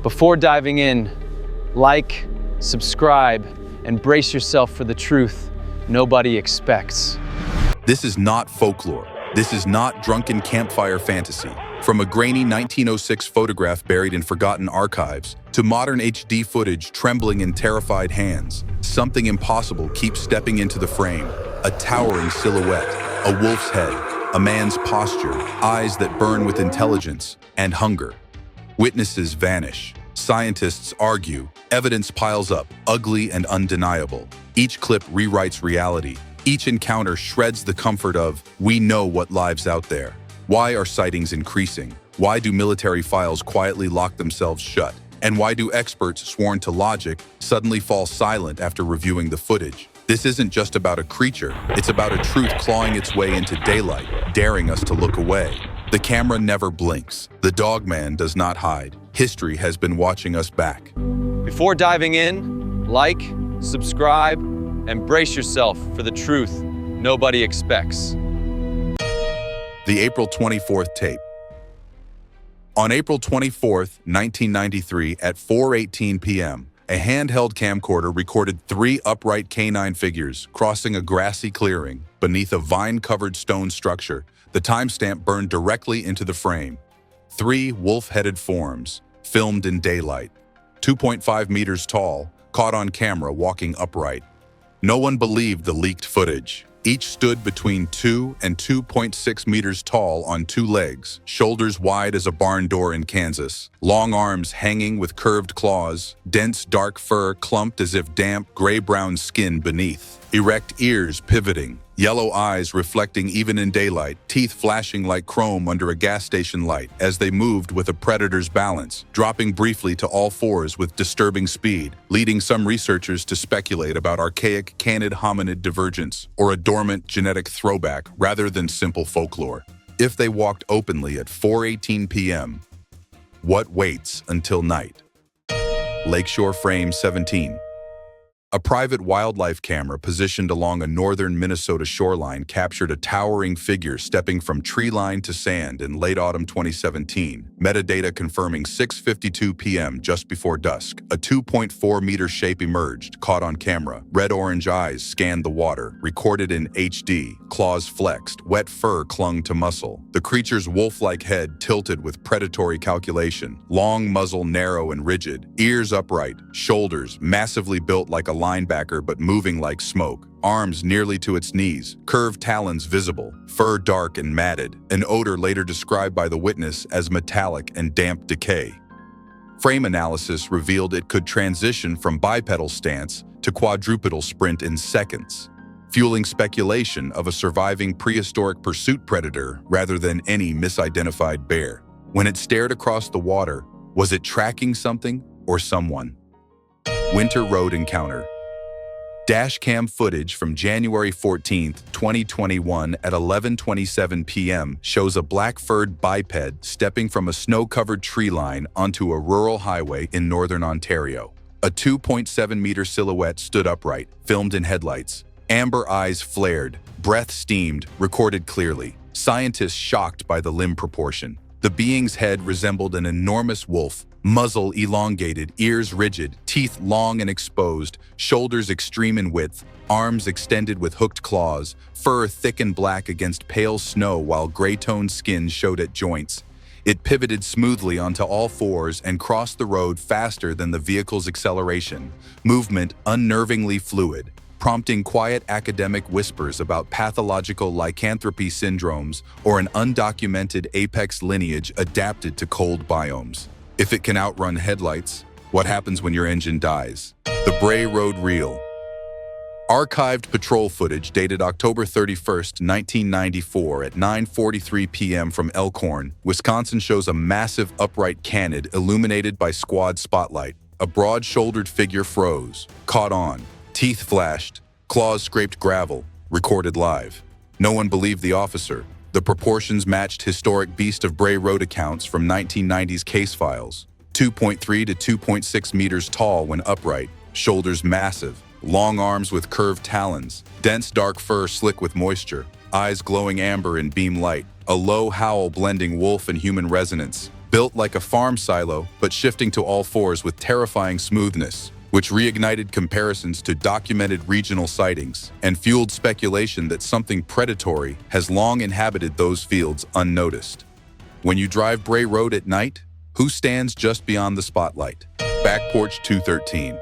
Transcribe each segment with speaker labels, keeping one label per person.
Speaker 1: Before diving in, like, subscribe, and brace yourself for the truth nobody expects.
Speaker 2: This is not folklore. This is not drunken campfire fantasy. From a grainy 1906 photograph buried in forgotten archives to modern HD footage trembling in terrified hands, something impossible keeps stepping into the frame. A towering silhouette, a wolf's head, a man's posture, eyes that burn with intelligence and hunger. Witnesses vanish. Scientists argue. Evidence piles up, ugly and undeniable. Each clip rewrites reality. Each encounter shreds the comfort of, we know what lives out there. Why are sightings increasing? Why do military files quietly lock themselves shut? And why do experts sworn to logic suddenly fall silent after reviewing the footage? This isn't just about a creature, it's about a truth clawing its way into daylight, daring us to look away. The camera never blinks. The Dogman does not hide. History has been watching us back.
Speaker 1: Before diving in, like, subscribe, and brace yourself for the truth nobody expects.
Speaker 2: The April 24th tape. On April 24th, 1993, at 4:18 p.m., a handheld camcorder recorded 3 upright canine figures crossing a grassy clearing beneath a vine-covered stone structure. The timestamp burned directly into the frame. 3 wolf-headed forms, filmed in daylight. 2.5 meters tall, caught on camera walking upright. No one believed the leaked footage. Each stood between 2 and 2.6 meters tall on 2 legs, shoulders wide as a barn door in Kansas, long arms hanging with curved claws, dense dark fur clumped as if damp gray-brown skin beneath, erect ears pivoting, yellow eyes reflecting even in daylight, teeth flashing like chrome under a gas station light as they moved with a predator's balance, dropping briefly to all fours with disturbing speed, leading some researchers to speculate about archaic canid hominid divergence or a dormant genetic throwback rather than simple folklore. If they walked openly at 4:18 p.m., what waits until night? Lakeshore Frame 17. A private wildlife camera positioned along a northern Minnesota shoreline captured a towering figure stepping from tree line to sand in late autumn 2017. Metadata confirming 6:52 p.m. just before dusk. A 2.4-meter shape emerged, caught on camera. Red-orange eyes scanned the water, recorded in HD. Claws flexed, wet fur clung to muscle. The creature's wolf-like head tilted with predatory calculation. Long muzzle narrow and rigid. Ears upright. Shoulders massively built like a linebacker but moving like smoke, arms nearly to its knees, curved talons visible, fur dark and matted, an odor later described by the witness as metallic and damp decay. Frame analysis revealed it could transition from bipedal stance to quadrupedal sprint in seconds, fueling speculation of a surviving prehistoric pursuit predator rather than any misidentified bear. When it stared across the water, was it tracking something or someone? Winter Road Encounter. Dashcam footage from January 14, 2021 at 11:27 p.m. shows a black-furred biped stepping from a snow-covered tree line onto a rural highway in northern Ontario. A 2.7-meter silhouette stood upright, filmed in headlights. Amber eyes flared, breath steamed, recorded clearly. Scientists shocked by the limb proportion. The being's head resembled an enormous wolf, muzzle elongated, ears rigid, teeth long and exposed, shoulders extreme in width, arms extended with hooked claws, fur thick and black against pale snow while gray-toned skin showed at joints. It pivoted smoothly onto all fours and crossed the road faster than the vehicle's acceleration, movement unnervingly fluid, prompting quiet academic whispers about pathological lycanthropy syndromes or an undocumented apex lineage adapted to cold biomes. If it can outrun headlights, what happens when your engine dies? The Bray Road Reel. Archived patrol footage dated October 31st, 1994 at 9:43 p.m. from Elkhorn, Wisconsin shows a massive upright canid illuminated by squad spotlight. A broad-shouldered figure froze, caught on, teeth flashed, claws scraped gravel, recorded live. No one believed the officer. The proportions matched historic Beast of Bray Road accounts from 1990s case files. 2.3 to 2.6 meters tall when upright, shoulders massive, long arms with curved talons, dense dark fur slick with moisture, eyes glowing amber in beam light, a low howl blending wolf and human resonance. built like a farm silo but shifting to all fours with terrifying smoothness, which reignited comparisons to documented regional sightings and fueled speculation that something predatory has long inhabited those fields unnoticed. When you drive Bray Road at night, who stands just beyond the spotlight? Back porch 213.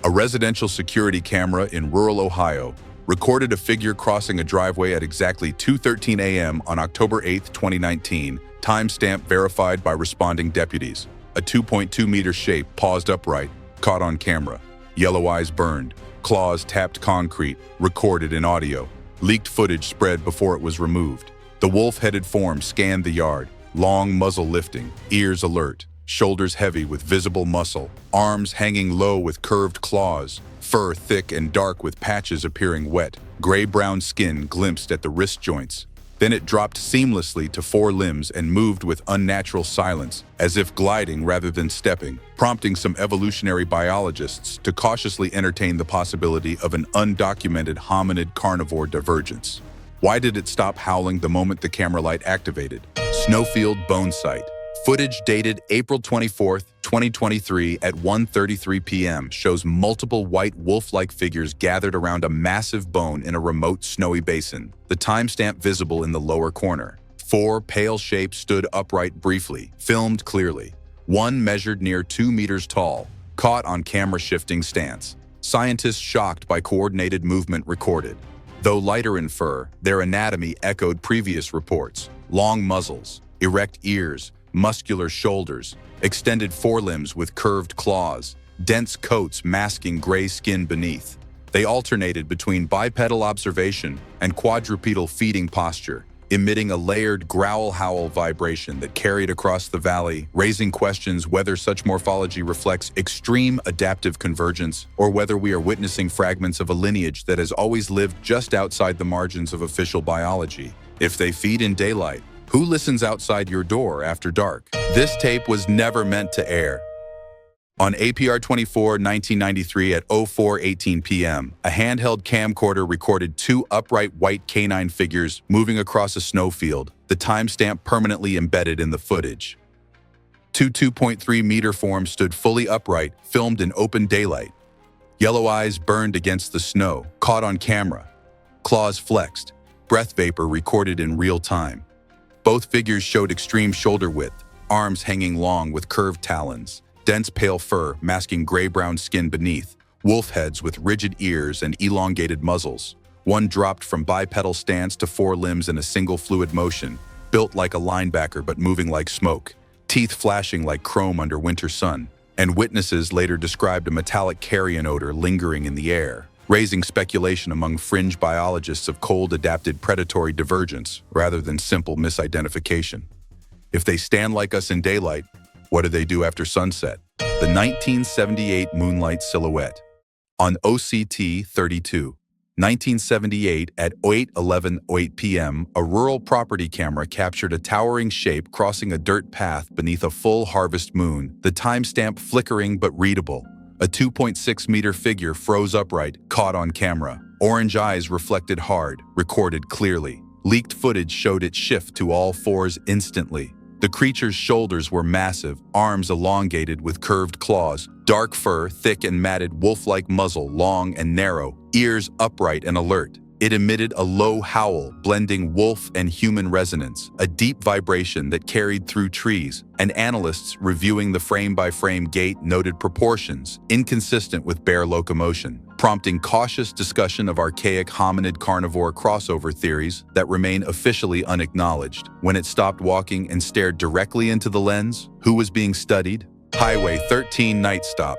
Speaker 2: A residential security camera in rural Ohio recorded a figure crossing a driveway at exactly 2:13 a.m. on October 8, 2019, timestamp verified by responding deputies. A 2.2-meter shape paused upright, caught on camera. Yellow eyes burned, claws tapped concrete, recorded in audio. Leaked footage spread before it was removed. The wolf-headed form scanned the yard, long muzzle lifting, ears alert, shoulders heavy with visible muscle, arms hanging low with curved claws, fur thick and dark with patches appearing wet, gray-brown skin glimpsed at the wrist joints. Then it dropped seamlessly to four limbs and moved with unnatural silence, as if gliding rather than stepping, prompting some evolutionary biologists to cautiously entertain the possibility of an undocumented hominid carnivore divergence. Why did it stop howling the moment the camera light activated? Snowfield bone site. Footage dated April 24, 2023 at 1:33 p.m. shows multiple white wolf-like figures gathered around a massive bone in a remote snowy basin, the timestamp visible in the lower corner. Four pale shapes stood upright briefly, filmed clearly. One measured near 2 meters tall, caught on camera shifting stance. Scientists shocked by coordinated movement recorded. Though lighter in fur, their anatomy echoed previous reports. Long muzzles, erect ears, muscular shoulders, extended forelimbs with curved claws, dense coats masking gray skin beneath. They alternated between bipedal observation and quadrupedal feeding posture, emitting a layered growl-howl vibration that carried across the valley, raising questions whether such morphology reflects extreme adaptive convergence or whether we are witnessing fragments of a lineage that has always lived just outside the margins of official biology. If they feed in daylight, who listens outside your door after dark? This tape was never meant to air. On APR 24, 1993 at 04:18 p.m., a handheld camcorder recorded two upright white canine figures moving across a snowfield, the timestamp permanently embedded in the footage. Two 2.3-meter forms stood fully upright, filmed in open daylight. Yellow eyes burned against the snow, caught on camera. Claws flexed, breath vapor recorded in real time. Both figures showed extreme shoulder width, arms hanging long with curved talons, dense pale fur masking gray-brown skin beneath, wolf heads with rigid ears and elongated muzzles. One dropped from bipedal stance to four limbs in a single fluid motion, built like a linebacker but moving like smoke, teeth flashing like chrome under winter sun, and witnesses later described a metallic carrion odor lingering in the air, raising speculation among fringe biologists of cold-adapted predatory divergence rather than simple misidentification. If they stand like us in daylight, what do they do after sunset? The 1978 Moonlight silhouette. On OCT 32, 1978 at 8:11:08 p.m., a rural property camera captured a towering shape crossing a dirt path beneath a full harvest moon, the timestamp flickering but readable. A 2.6-meter figure froze upright, caught on camera. Orange eyes reflected hard, recorded clearly. Leaked footage showed it shift to all fours instantly. The creature's shoulders were massive, arms elongated with curved claws, dark fur, thick and matted wolf-like muzzle, long and narrow, ears upright and alert. It emitted a low howl, blending wolf and human resonance, a deep vibration that carried through trees, and analysts reviewing the frame-by-frame gait noted proportions inconsistent with bear locomotion, prompting cautious discussion of archaic hominid carnivore crossover theories that remain officially unacknowledged. When it stopped walking and stared directly into the lens, who was being studied? Highway 13 night stop.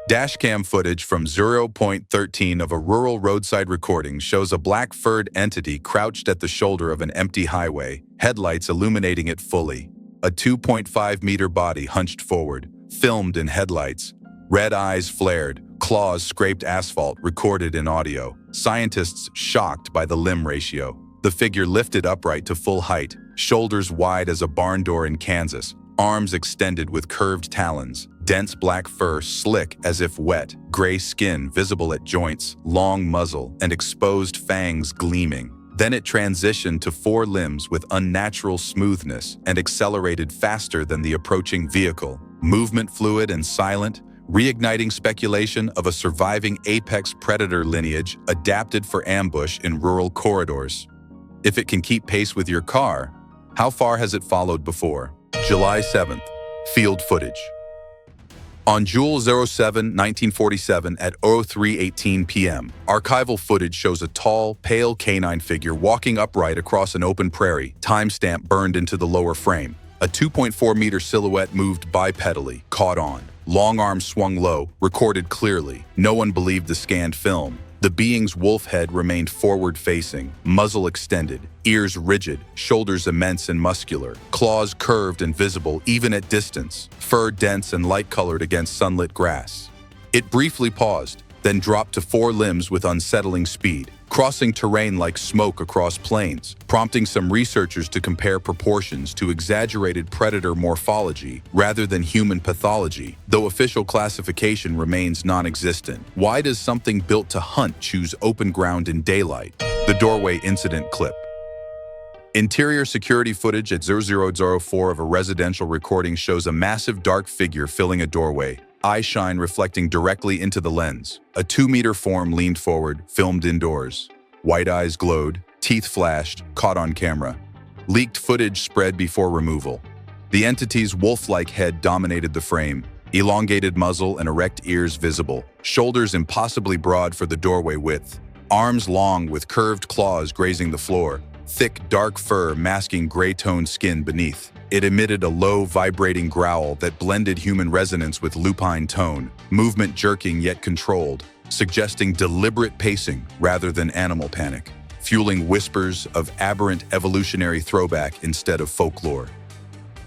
Speaker 2: Dashcam footage from 0.13 of a rural roadside recording shows a black-furred entity crouched at the shoulder of an empty highway, headlights illuminating it fully. A 2.5-meter body hunched forward, filmed in headlights. Red eyes flared, claws scraped asphalt, recorded in audio. Scientists shocked by the limb ratio. The figure lifted upright to full height, shoulders wide as a barn door in Kansas, arms extended with curved talons, dense black fur slick as if wet, gray skin visible at joints, long muzzle, and exposed fangs gleaming. Then it transitioned to four limbs with unnatural smoothness and accelerated faster than the approaching vehicle. Movement fluid and silent, reigniting speculation of a surviving apex predator lineage adapted for ambush in rural corridors. If it can keep pace with your car, how far has it followed before? July 7th, field footage. On June 07, 1947 at 03:18 p.m., archival footage shows a tall, pale canine figure walking upright across an open prairie, timestamp burned into the lower frame. A 2.4-meter silhouette moved bipedally, caught on. Long arms swung low, recorded clearly. No one believed the scanned film. The being's wolf head remained forward-facing, muzzle extended, ears rigid, shoulders immense and muscular, claws curved and visible even at distance, fur dense and light-colored against sunlit grass. It briefly paused, then dropped to four limbs with unsettling speed, crossing terrain like smoke across plains, prompting some researchers to compare proportions to exaggerated predator morphology rather than human pathology, though official classification remains non-existent. Why does something built to hunt choose open ground in daylight? The doorway incident clip. Interior security footage at 0004 of a residential recording shows a massive dark figure filling a doorway, eye shine reflecting directly into the lens. A 2-meter form leaned forward, filmed indoors. White eyes glowed, teeth flashed, caught on camera. Leaked footage spread before removal. The entity's wolf-like head dominated the frame, elongated muzzle and erect ears visible, shoulders impossibly broad for the doorway width, arms long with curved claws grazing the floor, thick dark fur masking gray-toned skin beneath. It emitted a low, vibrating growl that blended human resonance with lupine tone, movement jerking yet controlled, suggesting deliberate pacing rather than animal panic, fueling whispers of aberrant evolutionary throwback instead of folklore.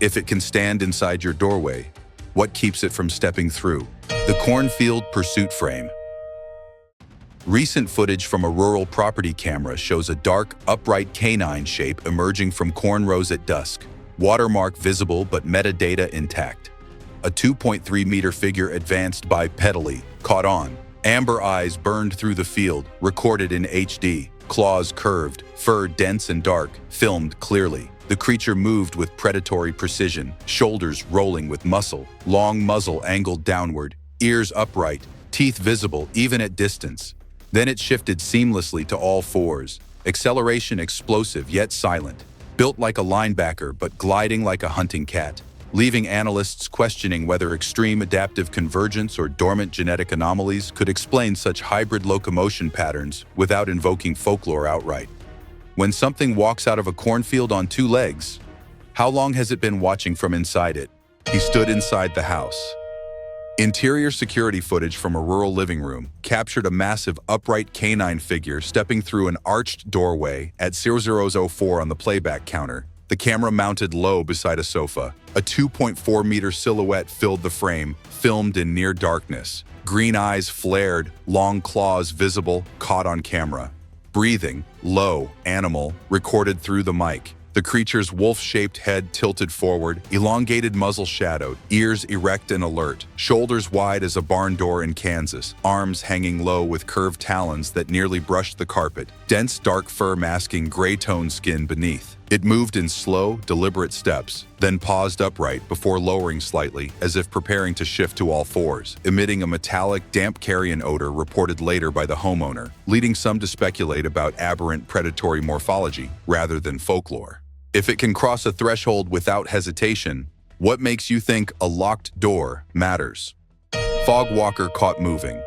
Speaker 2: If it can stand inside your doorway, what keeps it from stepping through? The Cornfield pursuit frame. Recent footage from a rural property camera shows a dark, upright canine shape emerging from corn rows at dusk. Watermark visible but metadata intact. A 2.3-meter figure advanced bipedally, caught on. Amber eyes burned through the field, recorded in HD. Claws curved, fur dense and dark, filmed clearly. The creature moved with predatory precision, shoulders rolling with muscle, long muzzle angled downward, ears upright, teeth visible even at distance. Then it shifted seamlessly to all fours, acceleration explosive yet silent. Built like a linebacker but gliding like a hunting cat, leaving analysts questioning whether extreme adaptive convergence or dormant genetic anomalies could explain such hybrid locomotion patterns without invoking folklore outright. When something walks out of a cornfield on two legs, how long has it been watching from inside it? He stood inside the house. Interior security footage from a rural living room captured a massive upright canine figure stepping through an arched doorway at 0004 on the playback counter. The camera mounted low beside a sofa. A 2.4-meter silhouette filled the frame, filmed in near darkness. Green eyes flared, long claws visible, caught on camera. Breathing, low, animal, recorded through the mic. The creature's wolf-shaped head tilted forward, elongated muzzle shadowed, ears erect and alert, shoulders wide as a barn door in Kansas, arms hanging low with curved talons that nearly brushed the carpet, dense dark fur masking gray-toned skin beneath. It moved in slow, deliberate steps, then paused upright before lowering slightly as if preparing to shift to all fours, emitting a metallic, damp carrion odor reported later by the homeowner, leading some to speculate about aberrant predatory morphology rather than folklore. If it can cross a threshold without hesitation, what makes you think a locked door matters? Fog walker caught moving.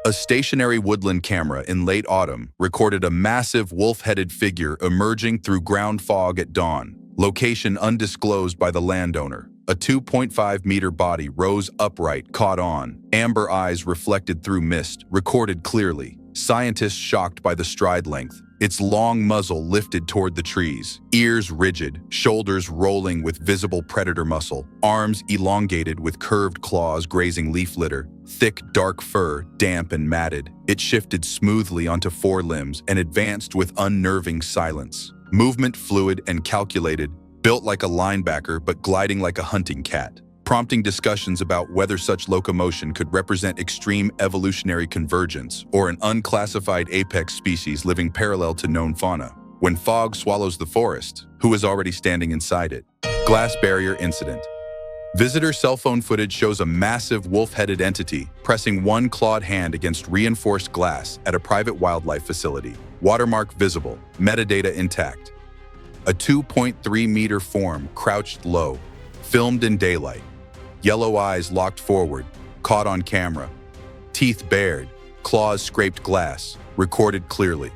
Speaker 2: A stationary woodland camera in late autumn recorded a massive wolf-headed figure emerging through ground fog at dawn, location undisclosed by the landowner. A 2.5-meter body rose upright, caught on. Amber eyes reflected through mist, recorded clearly. Scientists shocked by the stride length. Its long muzzle lifted toward the trees, ears rigid, shoulders rolling with visible predator muscle, arms elongated with curved claws grazing leaf litter, thick dark fur, damp and matted. It shifted smoothly onto four limbs and advanced with unnerving silence. Movement fluid and calculated, built like a linebacker but gliding like a hunting cat, prompting discussions about whether such locomotion could represent extreme evolutionary convergence or an unclassified apex species living parallel to known fauna. When fog swallows the forest, who is already standing inside it? Glass barrier incident. Visitor cell phone footage shows a massive wolf-headed entity pressing one clawed hand against reinforced glass at a private wildlife facility. Watermark visible, metadata intact. A 2.3-meter form crouched low, filmed in daylight. Yellow eyes locked forward, caught on camera. Teeth bared, claws scraped glass, recorded clearly.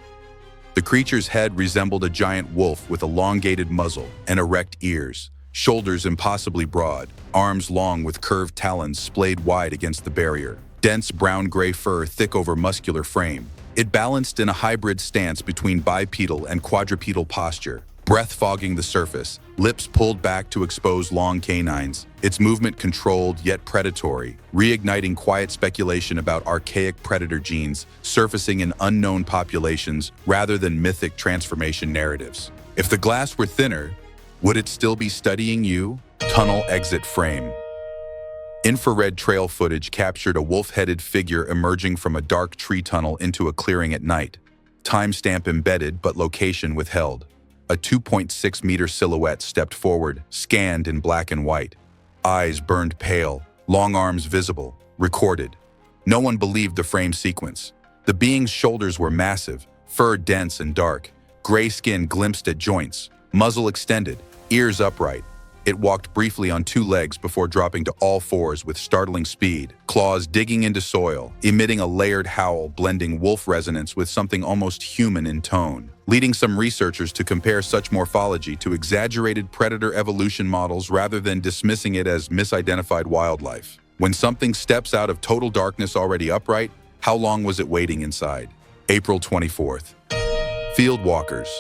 Speaker 2: The creature's head resembled a giant wolf with elongated muzzle and erect ears, shoulders impossibly broad, arms long with curved talons splayed wide against the barrier, dense brown-gray fur thick over muscular frame. It balanced in a hybrid stance between bipedal and quadrupedal posture, breath fogging the surface, lips pulled back to expose long canines, its movement controlled yet predatory, reigniting quiet speculation about archaic predator genes surfacing in unknown populations rather than mythic transformation narratives. If the glass were thinner, would it still be studying you? Tunnel exit frame. Infrared trail footage captured a wolf-headed figure emerging from a dark tree tunnel into a clearing at night. Timestamp embedded but location withheld. A 2.6-meter silhouette stepped forward, scanned in black and white. Eyes burned pale, long arms visible, recorded. No one believed the frame sequence. The being's shoulders were massive, fur dense and dark, gray skin glimpsed at joints, muzzle extended, ears upright. It walked briefly on two legs before dropping to all fours with startling speed, claws digging into soil, emitting a layered howl blending wolf resonance with something almost human in tone, leading some researchers to compare such morphology to exaggerated predator evolution models rather than dismissing it as misidentified wildlife. When something steps out of total darkness already upright, how long was it waiting inside? April 24th. Field walkers.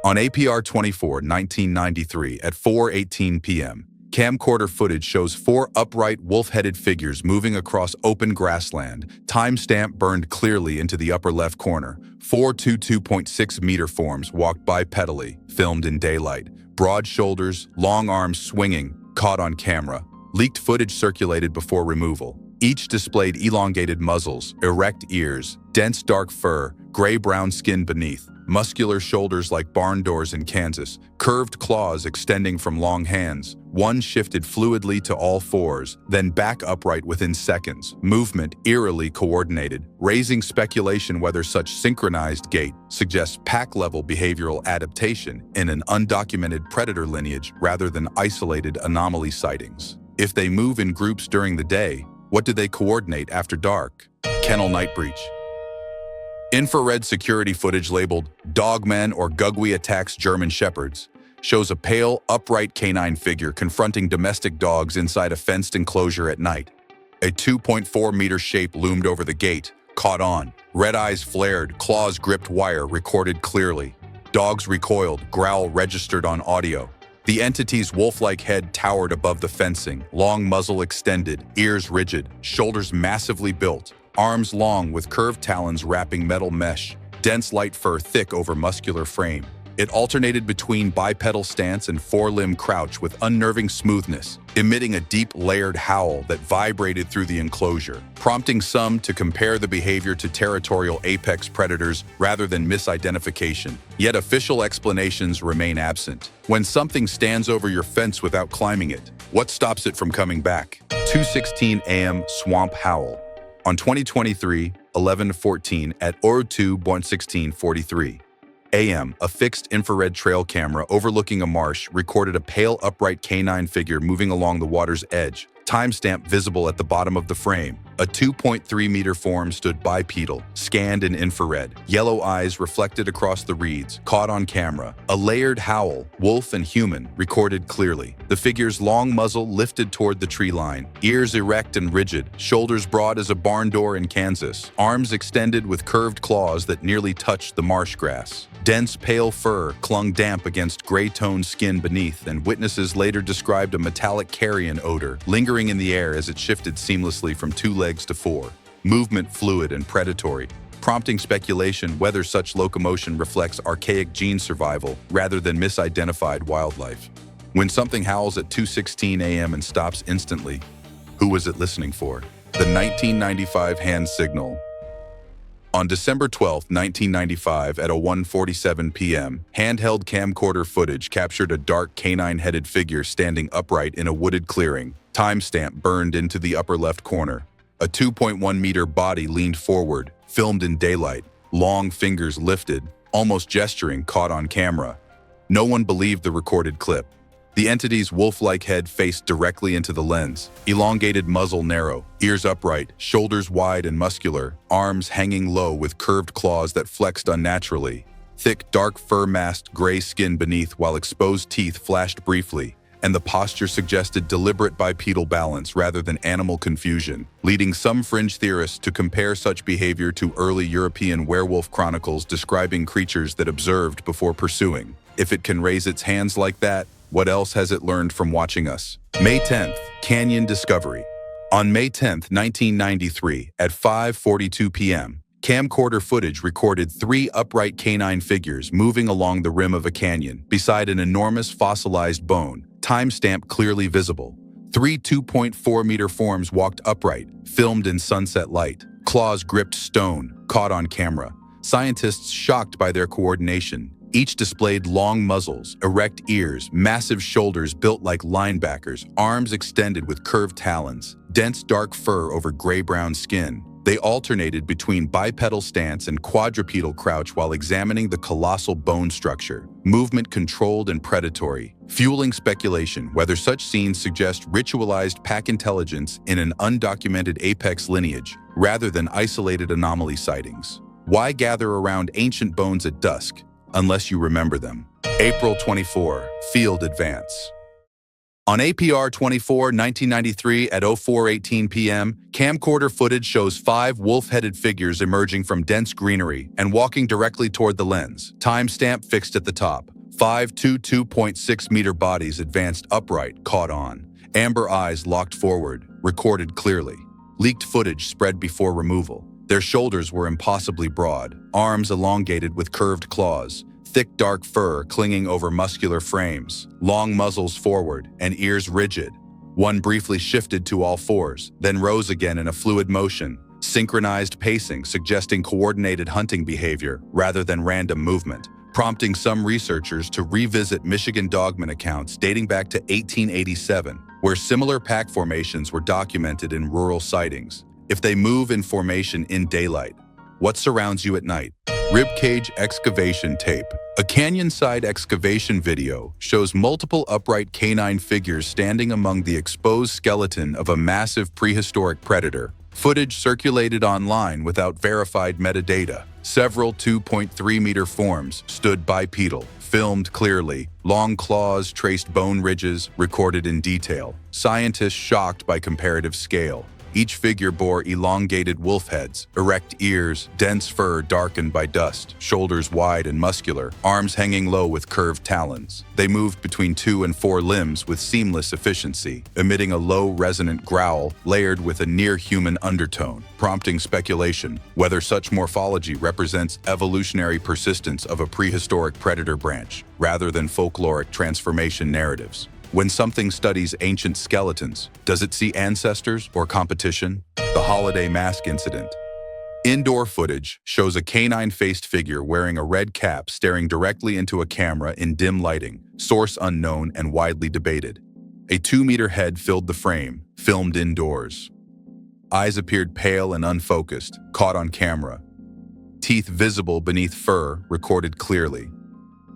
Speaker 2: On APR 24, 1993 at 4:18 p.m., camcorder footage shows four upright wolf-headed figures moving across open grassland, timestamp burned clearly into the upper left corner. Four 2.6-meter forms walked bipedally, filmed in daylight. Broad shoulders, long arms swinging, caught on camera. Leaked footage circulated before removal. Each displayed elongated muzzles, erect ears, dense dark fur, gray-brown skin beneath, muscular shoulders like barn doors in Kansas, curved claws extending from long hands. One shifted fluidly to all fours, then back upright within seconds, movement eerily coordinated, raising speculation whether such synchronized gait suggests pack-level behavioral adaptation in an undocumented predator lineage rather than isolated anomaly sightings. If they move in groups during the day, what do they coordinate after dark? Kennel night breach. Infrared security footage labeled Dogman or Gugwe attacks German Shepherds shows a pale, upright canine figure confronting domestic dogs inside a fenced enclosure at night. A 2.4-meter shape loomed over the gate, caught on. Red eyes flared, claws gripped wire, recorded clearly. Dogs recoiled, growl registered on audio. The entity's wolf-like head towered above the fencing, long muzzle extended, ears rigid, shoulders massively built, arms long with curved talons wrapping metal mesh, dense light fur thick over muscular frame. It alternated between bipedal stance and four-limb crouch with unnerving smoothness, emitting a deep layered howl that vibrated through the enclosure, prompting some to compare the behavior to territorial apex predators rather than misidentification. Yet official explanations remain absent. When something stands over your fence without climbing it, what stops it from coming back? 2:16 a.m. Swamp Howl. On 2023, 11:14 at Oru 1:16:43 a.m., a fixed infrared trail camera overlooking a marsh recorded a pale, upright canine figure moving along the water's edge, timestamp visible at the bottom of the frame. A 2.3-meter form stood bipedal, scanned in infrared. Yellow eyes reflected across the reeds, caught on camera. A layered howl, wolf and human, recorded clearly. The figure's long muzzle lifted toward the tree line, ears erect and rigid, shoulders broad as a barn door in Kansas, arms extended with curved claws that nearly touched the marsh grass. Dense, pale fur clung damp against gray-toned skin beneath, and witnesses later described a metallic carrion odor lingering in the air as it shifted seamlessly from two legs to four, movement fluid and predatory, prompting speculation whether such locomotion reflects archaic gene survival rather than misidentified wildlife. When something howls at 2:16 a.m. and stops instantly, who was it listening for? The 1995 hand signal. On December 12, 1995, at 1:47 p.m., handheld camcorder footage captured a dark canine-headed figure standing upright in a wooded clearing, timestamp burned into the upper left corner. A 2.1-meter body leaned forward, filmed in daylight, long fingers lifted, almost gesturing, caught on camera. No one believed the recorded clip. The entity's wolf-like head faced directly into the lens, elongated muzzle narrow, ears upright, shoulders wide and muscular, arms hanging low with curved claws that flexed unnaturally. Thick, dark fur masked gray skin beneath while exposed teeth flashed briefly, and the posture suggested deliberate bipedal balance rather than animal confusion, leading some fringe theorists to compare such behavior to early European werewolf chronicles describing creatures that observed before pursuing. If it can raise its hands like that, what else has it learned from watching us? May 10th, Canyon Discovery. On May 10th, 1993, at 5:42 p.m., camcorder footage recorded 3 upright canine figures moving along the rim of a canyon beside an enormous fossilized bone, timestamp clearly visible. 3 2.4-meter forms walked upright, filmed in sunset light. Claws gripped stone, caught on camera. Scientists shocked by their coordination. Each displayed long muzzles, erect ears, massive shoulders built like linebackers, arms extended with curved talons, dense dark fur over gray-brown skin. They alternated between bipedal stance and quadrupedal crouch while examining the colossal bone structure, movement controlled and predatory, fueling speculation whether such scenes suggest ritualized pack intelligence in an undocumented apex lineage rather than isolated anomaly sightings. Why gather around ancient bones at dusk, unless you remember them? April 24, Field Advance. On APR 24, 1993 at 04:18 p.m., camcorder footage shows 5 wolf-headed figures emerging from dense greenery and walking directly toward the lens, timestamp fixed at the top. 5 2.6-meter bodies advanced upright, caught on. Amber eyes locked forward, recorded clearly. Leaked footage spread before removal. Their shoulders were impossibly broad, arms elongated with curved claws, thick dark fur clinging over muscular frames, long muzzles forward, and ears rigid. One briefly shifted to all fours, then rose again in a fluid motion, synchronized pacing suggesting coordinated hunting behavior rather than random movement, prompting some researchers to revisit Michigan Dogman accounts dating back to 1887, where similar pack formations were documented in rural sightings. If they move in formation in daylight, what surrounds you at night? Ribcage excavation tape. A canyon-side excavation video shows multiple upright canine figures standing among the exposed skeleton of a massive prehistoric predator. Footage circulated online without verified metadata. Several 2.3-meter forms stood bipedal, filmed clearly. Long claws traced bone ridges, recorded in detail. Scientists shocked by comparative scale. Each figure bore elongated wolf heads, erect ears, dense fur darkened by dust, shoulders wide and muscular, arms hanging low with curved talons. They moved between 2 and 4 limbs with seamless efficiency, emitting a low resonant growl layered with a near-human undertone, prompting speculation whether such morphology represents evolutionary persistence of a prehistoric predator branch, rather than folkloric transformation narratives. When something studies ancient skeletons, does it see ancestors or competition? The holiday mask incident. Indoor footage shows a canine-faced figure wearing a red cap staring directly into a camera in dim lighting, source unknown and widely debated. A 2-meter head filled the frame, filmed indoors. Eyes appeared pale and unfocused, caught on camera. Teeth visible beneath fur, recorded clearly.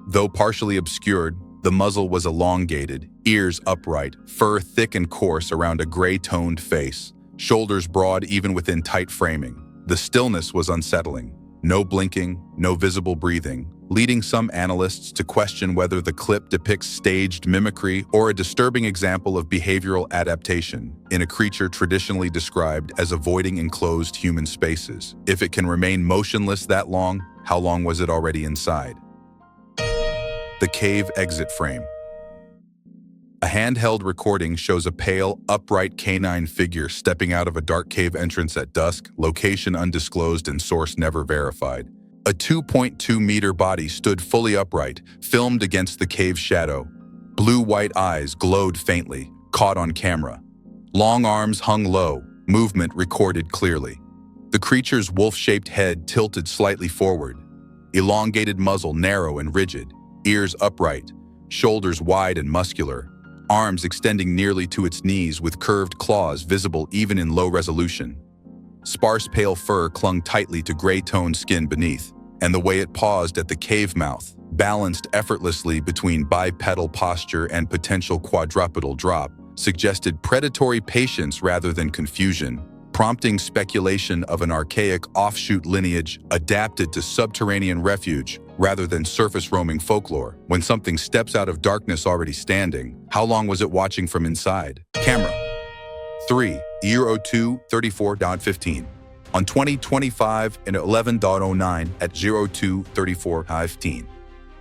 Speaker 2: Though partially obscured, the muzzle was elongated, ears upright, fur thick and coarse around a gray-toned face, shoulders broad even within tight framing. The stillness was unsettling. No blinking, no visible breathing, leading some analysts to question whether the clip depicts staged mimicry or a disturbing example of behavioral adaptation in a creature traditionally described as avoiding enclosed human spaces. If it can remain motionless that long, how long was it already inside? The cave exit frame. A handheld recording shows a pale, upright canine figure stepping out of a dark cave entrance at dusk, location undisclosed and source never verified. A 2.2-meter body stood fully upright, filmed against the cave's shadow. Blue-white eyes glowed faintly, caught on camera. Long arms hung low, movement recorded clearly. The creature's wolf-shaped head tilted slightly forward, elongated muzzle narrow and rigid, ears upright, shoulders wide and muscular, arms extending nearly to its knees with curved claws visible even in low resolution. Sparse pale fur clung tightly to gray-toned skin beneath, and the way it paused at the cave mouth, balanced effortlessly between bipedal posture and potential quadrupedal drop, suggested predatory patience rather than confusion, prompting speculation of an archaic offshoot lineage adapted to subterranean refuge rather than surface-roaming folklore. When something steps out of darkness already standing, how long was it watching from inside? Camera. 3. Year 02, 34.15. On 2025 and 11.09 at 02:34:15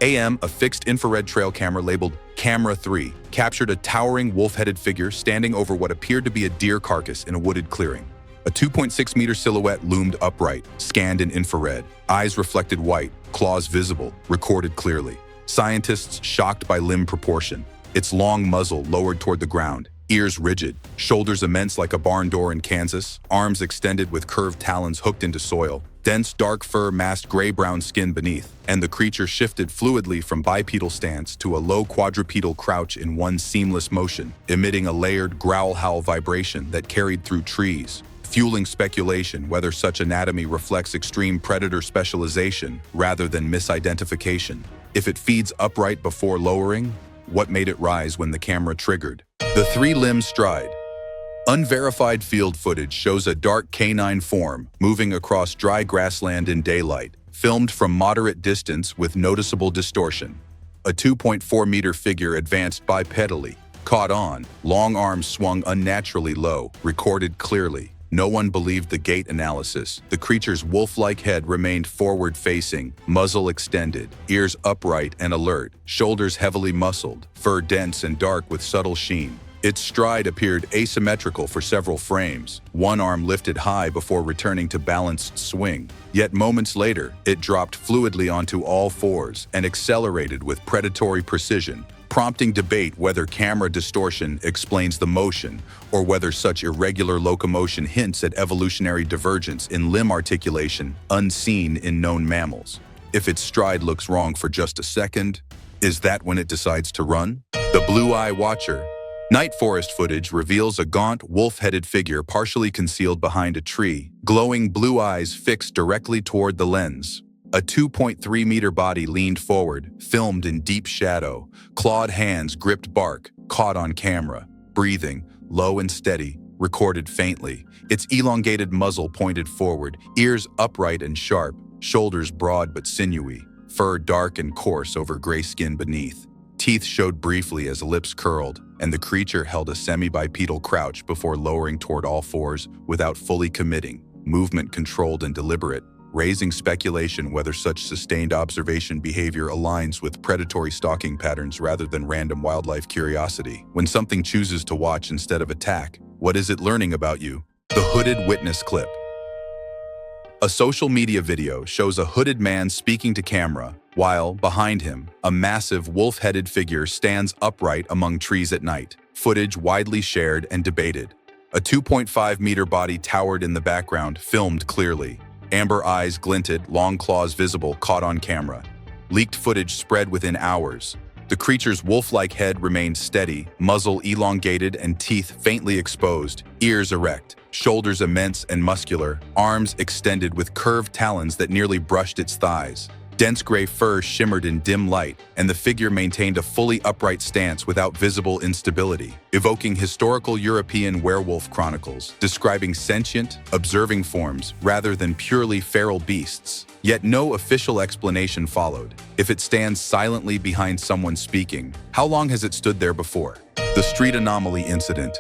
Speaker 2: a.m., a fixed infrared trail camera labeled Camera 3 captured a towering wolf-headed figure standing over what appeared to be a deer carcass in a wooded clearing. A 2.6-meter silhouette loomed upright, scanned in infrared. Eyes reflected white, claws visible, recorded clearly. Scientists shocked by limb proportion. Its long muzzle lowered toward the ground, ears rigid, shoulders immense like a barn door in Kansas, arms extended with curved talons hooked into soil. Dense dark fur masked gray-brown skin beneath, and the creature shifted fluidly from bipedal stance to a low quadrupedal crouch in one seamless motion, emitting a layered growl-howl vibration that carried through trees, fueling speculation whether such anatomy reflects extreme predator specialization rather than misidentification. If it feeds upright before lowering, what made it rise when the camera triggered? The three-limb stride. Unverified field footage shows a dark canine form moving across dry grassland in daylight, filmed from moderate distance with noticeable distortion. A 2.4-meter figure advanced bipedally, caught on, long arms swung unnaturally low, recorded clearly. No one believed the gait analysis. The creature's wolf-like head remained forward-facing, muzzle extended, ears upright and alert, shoulders heavily muscled, fur dense and dark with subtle sheen. Its stride appeared asymmetrical for several frames, one arm lifted high before returning to balanced swing. Yet moments later, it dropped fluidly onto all fours and accelerated with predatory precision, prompting debate whether camera distortion explains the motion or whether such irregular locomotion hints at evolutionary divergence in limb articulation unseen in known mammals. If its stride looks wrong for just a second, is that when it decides to run? The Blue-Eye Watcher. Night forest footage reveals a gaunt, wolf-headed figure partially concealed behind a tree, glowing blue eyes fixed directly toward the lens. A 2.3-meter body leaned forward, filmed in deep shadow. Clawed hands gripped bark, caught on camera. Breathing, low and steady, recorded faintly. Its elongated muzzle pointed forward, ears upright and sharp, shoulders broad but sinewy, fur dark and coarse over gray skin beneath. Teeth showed briefly as lips curled, and the creature held a semi-bipedal crouch before lowering toward all fours without fully committing, movement controlled and deliberate, raising speculation whether such sustained observation behavior aligns with predatory stalking patterns rather than random wildlife curiosity. When something chooses to watch instead of attack, what is it learning about you? The Hooded Witness Clip. A social media video shows a hooded man speaking to camera, while, behind him, a massive wolf-headed figure stands upright among trees at night. Footage widely shared and debated. A 2.5-meter body towered in the background, filmed clearly. Amber eyes glinted, long claws visible, caught on camera. Leaked footage spread within hours. The creature's wolf-like head remained steady, muzzle elongated and teeth faintly exposed, ears erect, shoulders immense and muscular, arms extended with curved talons that nearly brushed its thighs. Dense gray fur shimmered in dim light, and the figure maintained a fully upright stance without visible instability, evoking historical European werewolf chronicles, describing sentient, observing forms rather than purely feral beasts. Yet no official explanation followed. If it stands silently behind someone speaking, how long has it stood there before? The Street Anomaly Incident.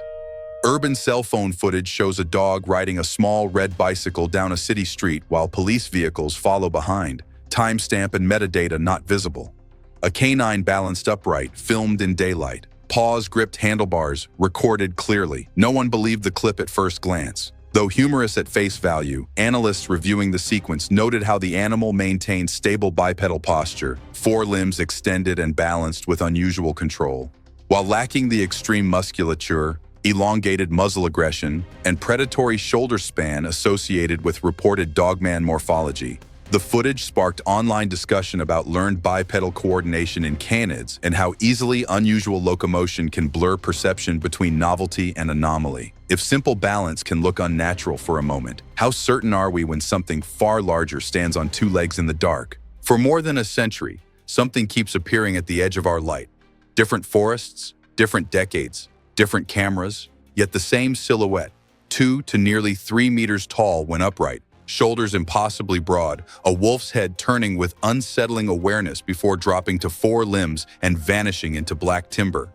Speaker 2: Urban cell phone footage shows a dog riding a small red bicycle down a city street while police vehicles follow behind. Timestamp and metadata not visible. A canine balanced upright, filmed in daylight. Paws gripped handlebars, recorded clearly. No one believed the clip at first glance. Though humorous at face value, analysts reviewing the sequence noted how the animal maintained stable bipedal posture, forelimbs extended and balanced with unusual control. While lacking the extreme musculature, elongated muzzle aggression, and predatory shoulder span associated with reported dogman morphology. The footage sparked online discussion about learned bipedal coordination in canids and how easily unusual locomotion can blur perception between novelty and anomaly. If simple balance can look unnatural for a moment, how certain are we when something far larger stands on two legs in the dark? For more than a century, something keeps appearing at the edge of our light. Different forests, different decades, different cameras, yet the same silhouette, 2 to nearly 3 meters tall when upright, shoulders impossibly broad, a wolf's head turning with unsettling awareness before dropping to 4 limbs and vanishing into black timber.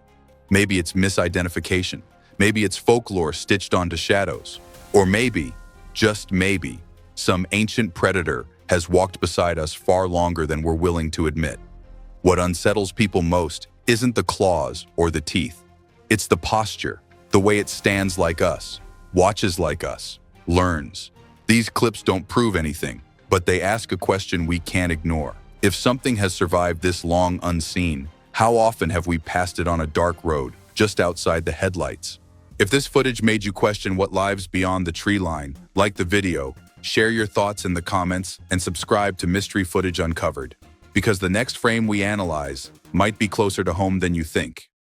Speaker 2: Maybe it's misidentification. Maybe it's folklore stitched onto shadows. Or maybe, just maybe, some ancient predator has walked beside us far longer than we're willing to admit. What unsettles people most isn't the claws or the teeth. It's the posture, the way it stands like us, watches like us, learns. These clips don't prove anything, but they ask a question we can't ignore. If something has survived this long unseen, how often have we passed it on a dark road, just outside the headlights? If this footage made you question what lives beyond the tree line, like the video, share your thoughts in the comments, and subscribe to Mystery Footage Uncovered, because the next frame we analyze might be closer to home than you think.